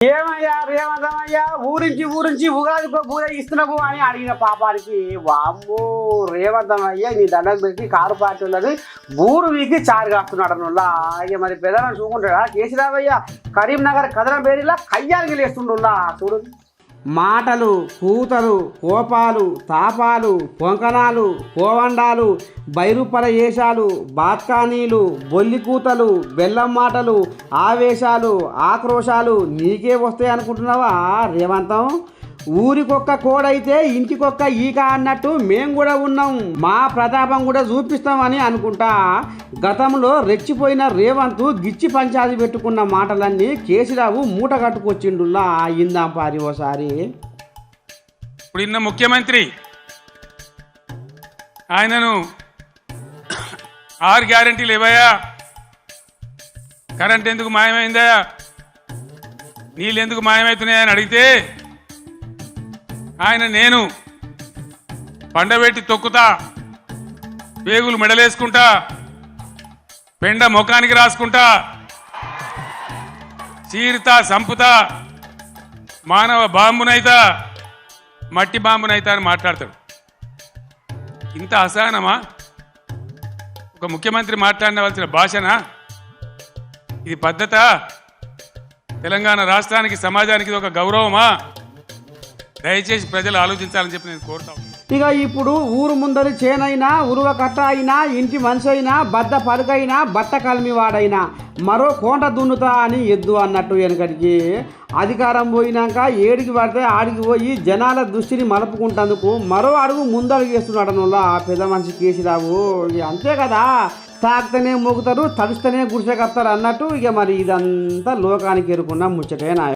ఏమయ్యా రేవంతమయ్యా ఊరించి ఉగాదికో పూజ ఇస్తున్నావు అని అడిగిన పాపానికి వామ్మో రేవంతమయ్యా నీ దండం పెట్టి కారు పార్టీ ఉన్నది ఊరు వీకి చారు కాస్తున్నాడు అన్నలా ఇక మరి పెదలను చూకుంటాడా కేసీరావయ్య కరీంనగర్ కథనం పేరిలా కయ్యానికి లేస్తుండులా చూడు మాటలు కూతలు కోపాలు తాపాలు పొంకనాలు పోవండాలు బైరుపల ఏషాలు బాత్కానీలు బొల్లి కూతలు బెల్లం మాటలు ఆవేశాలు ఆక్రోశాలు నీకే వస్తాయి అనుకుంటున్నావా రేవంతం ఊరికొక్క కోడైతే ఇంటికొక్క ఈక అన్నట్టు మేము కూడా ఉన్నాం మా ప్రతాపం కూడా చూపిస్తామని అనుకుంటా గతంలో రెచ్చిపోయిన రేవంత్ గిచ్చి పంచాది పెట్టుకున్న మాటలన్నీ కేసీరావు మూట కట్టుకొచ్చిండులా అయిందాం పారి ఓసారి ఇప్పుడు ఇన్న ముఖ్యమంత్రి ఆయనను 6 గ్యారెంటీలు ఇవ్వయా కరెంట్ ఎందుకు మాయమైందా నీళ్ళు ఎందుకు మాయమవుతున్నాయని అడిగితే ఆయన నేను పండబెట్టి తొక్కుతా పేగులు మెడలేసుకుంటా పెండ ముఖానికి రాసుకుంటా చీరుతా సంపుతా మానవ బాంబునైతా మట్టి బాంబునైతా అని మాట్లాడతాడు ఇంత అసహనమా ఒక ముఖ్యమంత్రి మాట్లాడవలసిన భాషనా ఇది పద్ధత తెలంగాణ రాష్ట్రానికి సమాజానికి ఇది ఒక గౌరవమా దయచేసి ప్రజలు ఆలోచించాలని చెప్పి నేను కోరుతాను ఇక ఇప్పుడు ఊరు ముందరి చేనైనా ఉరువ కట్ట అయినా ఇంటి మనిషి అయినా బద్ద పరుగైనా బట్ట కలిమి వాడైనా మరో కోంట దున్నుతా అని ఎద్దు అన్నట్టు వెనకటికి అధికారం పోయినాక ఏడికి పడితే ఆడికి పోయి జనాల దృష్టిని మలుపుకుంటందుకు మరో అడుగు ముందడుగు వేస్తున్నాడు ఆ పెద్ద మనిషి కేసీరావు అంతే కదా తాకితేనే మోగుతారు తడిస్తేనే గుడిసెకత్తారు అన్నట్టు ఇక మరి ఇదంతా లోకానికి ఎరుకున్న ముచ్చటేనా